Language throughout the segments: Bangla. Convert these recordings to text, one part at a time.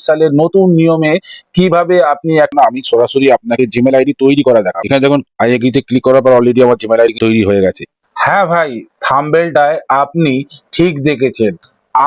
সালের নতুন নিয়মে কিভাবে আপনি আমি সরাসরি আপনাকে জিমেল আইডি তৈরি করা দেখাবো। এখানে দেখুন আই এগ্রিতে ক্লিক করার পর অলরেডি আমার জিমেল আইডি তৈরি হয়ে গেছে। হ্যাঁ ভাই, থাম্বনেলটায় আপনি ঠিক দেখেছেন।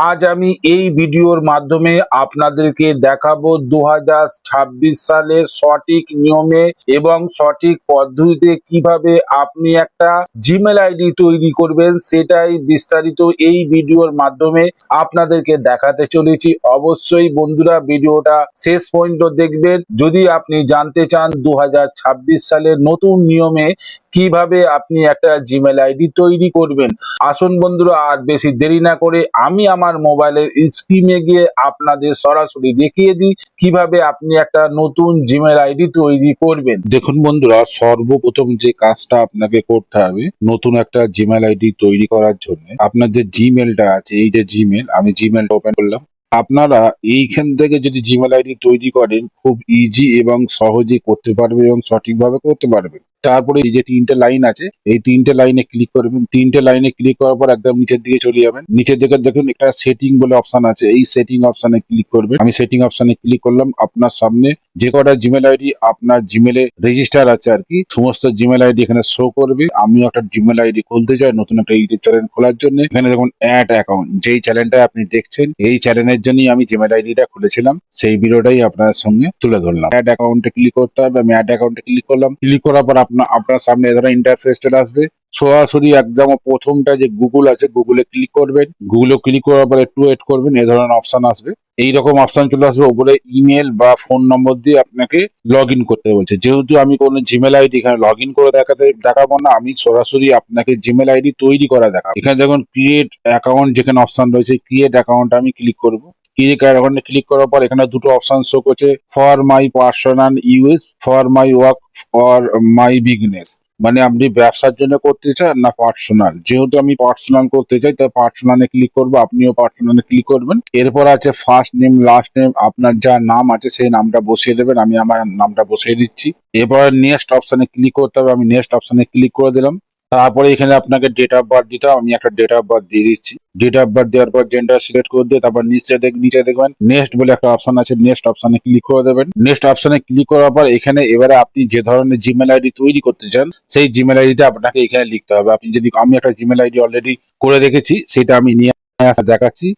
আজ আমি এই ভিডিওর মাধ্যমে আপনাদেরকে দেখাবো 2026 সালের সঠিক নিয়মে এবং সঠিক পদ্ধতিতে কিভাবে আপনি একটা জিমেল আইডি তৈরি করবেন, সেটাই বিস্তারিত এই ভিডিওর মাধ্যমে আপনাদেরকে দেখাতে চলেছি। অবশ্যই বন্ধুরা ভিডিওটা শেষ পর্যন্ত দেখবেন যদি আপনি জানতে চান 2026 সালের নতুন নিয়মে কিভাবে আপনি একটা জিমেল আইডি তৈরি করবেন। আসুন বন্ধুরা আর বেশি দেরি না করে আমি আমার মোবাইলের স্ক্রিনে গিয়ে আপনাদের সরাসরি দেখিয়ে দিই কিভাবে আপনি একটা নতুন জিমেল আইডি তৈরি করবেন। দেখুন বন্ধুরা, সর্বপ্রথম যে কাজটা আপনাকে করতে হবে নতুন একটা জিমেল আইডি তৈরি করার জন্য, আপনার যে জিমেলটা আছে, এই যে জিমেল, আমি জিমেলটা ওপেন করলাম। আপনারা এইখান থেকে যদি জিমেল আইডি তৈরি করেন খুব ইজি এবং সহজে করতে পারবেন এবং সঠিকভাবে করতে পারবেন। তারপরে এই যে তিনটে লাইন আছে, এই তিনটে লাইনে ক্লিক করবেন। তিনটে লাইনে ক্লিক করার পর একদম নিচের দিকে চলে যাবেন। নিচের দিকে দেখুন একটা সেটিং বলে অপশন আছে, এই সেটিং অপশনে ক্লিক করবেন। আমি সেটিং অপশনে ক্লিক করলাম। আপনার সামনে যে কটা জিমেল আইডি আপনার জিমেলে রেজিস্টার আছে আর কি, সমস্ত জিমেল আইডি এখানে শো করবে। আমিও একটা জিমেল আইডি খুলতে চাই নতুন একটা ইউটিউব চ্যানেল খোলার জন্য। এখানে দেখুন অ্যাড অ্যাকাউন্ট, যেই চ্যানেলটা আপনি দেখছেন এই চ্যানেলের জন্যই আমি জিমেল আইডিটা খুলেছিলাম, সেই ভিডিওটাই আপনার সঙ্গে তুলে ধরলাম। অ্যাড অ্যাকাউন্টে ক্লিক করতে হবে। আমি অ্যাড অ্যাকাউন্টে ক্লিক করলাম। ক্লিক করার পর আপনার সামনে এ ধরনের ইন্টারফেস চলে আসবে। সরাসরি একদম প্রথমটা যে গুগল আছে, গুগলে ক্লিক করবেন। গুগলে ক্লিক করার পর একটু ওয়েট করবেন, এ ধরনের অপশন আসবে। এইরকম অপশন চলে আসবে। উপরে ইমেল বা ফোন নম্বর দিয়ে আপনাকে লগ ইন করতে বলছে। যেহেতু আমি কোনো জিমেল আইডি এখানে লগ ইন করে দেখাবো না, আমি সরাসরি আপনাকে জিমেল আইডি তৈরি করা দেখাবো। এখানে দেখুন ক্রিয়েট অ্যাকাউন্ট যেখানে অপশন রয়েছে, ক্রিয়েট অ্যাকাউন্ট আমি ক্লিক করবো। ক্রিয়েট অ্যাকাউন্টে ক্লিক করার পর এখানে দুটো অপশন শো করছে, for my personal use, for my work, for my business. মানে আপনি ব্যবসার জন্য করতে চান না পার্সোনাল। যেহেতু আমি পার্সোনাল করতে চাই তাই পার্সোনালে ক্লিক করবো, আপনিও পার্সোনালে ক্লিক করবেন। এরপর আছে ফার্স্ট নেম, লাস্ট নেম, আপনার যা নাম আছে সেই নামটা বসিয়ে দেবেন। আমি আমার নামটা বসিয়ে দিচ্ছি। এরপর নেক্সট অপশনে ক্লিক করতে হবে। আমি নেক্সট অপশনে ক্লিক করে দিলাম। তারপরে এখানে আপনাকে ডেট অফ বার্থ দিতে হবে। আমি একটা ডেট অফ বার্থ দিয়ে দিচ্ছি। ডেট অফ বার্থ দেওয়ার পর জেন্ডার সিলেক্ট করে দিয়ে তারপর নিচে দেখবেন নেক্সট বলে একটা অপশন আছে, নেক্সট অপশনে ক্লিক করে দেবেন। নেক্সট অপশনে ক্লিক করার পর এখানে এবারে আপনি যে ধরনের জিমেল আইডি তৈরি করতে চান সেই জিমেল আইডিটা আপনাকে এখানে লিখতে হবে। আমি একটা জিমেল আইডি অলরেডি করে রেখেছি, সেটা আমি নিয়ে দেখাচ্ছি।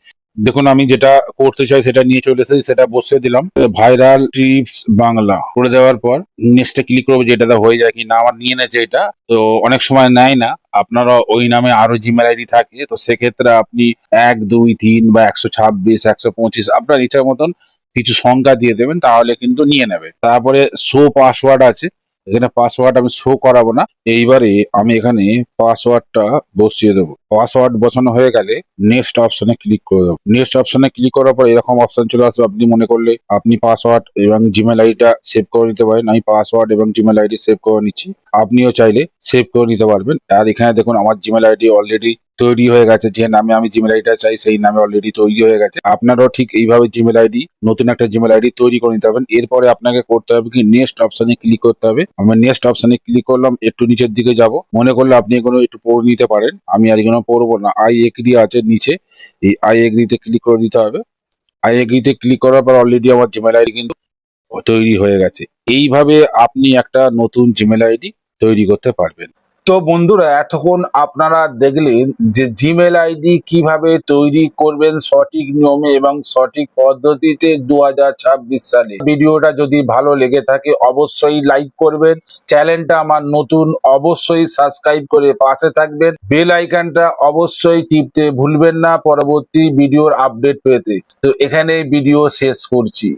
দেখুন আমি যেটা করতে চাই সেটা নিয়ে চলে এসেছি, সেটা বসিয়ে দিলাম। ভাইরাল টিপস বাংলা করে দেওয়ার পর নেক্সটে ক্লিক করবো, যেটা হয়ে যায় কি না। আমার নিয়ে নেছে এটা, তো অনেক সময় নেয় না। আপনারা ওই নামে আরো জিমেল আইডি থাকে, তো সেক্ষেত্রে আপনি 1, 2, 3 বা 126, 125 আপনার ইচ্ছা মতন কিছু সংখ্যা দিয়ে দেবেন, তাহলে কিন্তু নিয়ে নেবে। তারপরে শো পাসওয়ার্ড আছে, এখানে পাসওয়ার্ড আমি শো করাবো না। এইবারে আমি এখানে পাসওয়ার্ডটা বসিয়ে দেবো। পাসওয়ার্ড বসানো হয়ে গেলে নেক্সট অপশনে ক্লিক করে দেবো। নেক্সট অপশনে ক্লিক করার পর এরকম অপশন চলে আসবে। আপনি মনে করলে আপনি পাসওয়ার্ড এবং জিমেল আইডিটা সেভ করে নিতে পারেন। আমি পাসওয়ার্ড এবং জিমেল আইডি সেভ করে নিচ্ছি, আপনিও চাইলে সেভ করে নিতে পারবেন। আর এখানে দেখুন আমার জিমেল আইডি অলরেডি তৈরি হয়ে গেছে। যে নামে আমি জিমেল আইডিটা চাই সেই নামে অলরেডি তৈরি হয়ে গেছে। আপনারাও ঠিক এইভাবে জিমেল আইডি, নতুন একটা জিমেল আইডি তৈরি করে নিতে পারবেন। এরপরে আপনাকে করতে হবে কি, নেক্সট অপশনে ক্লিক করতে হবে। আমি নেক্সট অপশনে ক্লিক করলাম। একটু নিচের দিকে যাব, মনে করলে আপনি এগুলো একটু পড়ে নিতে পারেন, আমি আর এগুলো পড়বো না। আই এগ্রি আছে নিচে, এই আই এগ্রিতে ক্লিক করে দিতে হবে। আই এগ্রিতে ক্লিক করার পর অলরেডি আমার জিমেল আইডি কিন্তু তৈরি হয়ে গেছে। এইভাবে আপনি একটা নতুন জিমেল আইডি তৈরি করতে পারবেন। তো বন্ধুরা এতক্ষণ আপনারা দেখলেন যে জিমেল আইডি কিভাবে তৈরি করবেন সঠিক নিয়মে এবং সঠিক পদ্ধতিতে 2026 সালে। ভিডিওটা যদি ভালো লেগে থাকে অবশ্যই লাইক করবেন, চ্যানেলটা আমার নতুন অবশ্যই সাবস্ক্রাইব করে পাশে থাকবেন, বেল আইকনটা অবশ্যই টিপতে ভুলবেন না পরবর্তী ভিডিওর আপডেট পেতে। তো এখানে ভিডিও শেষ করছি।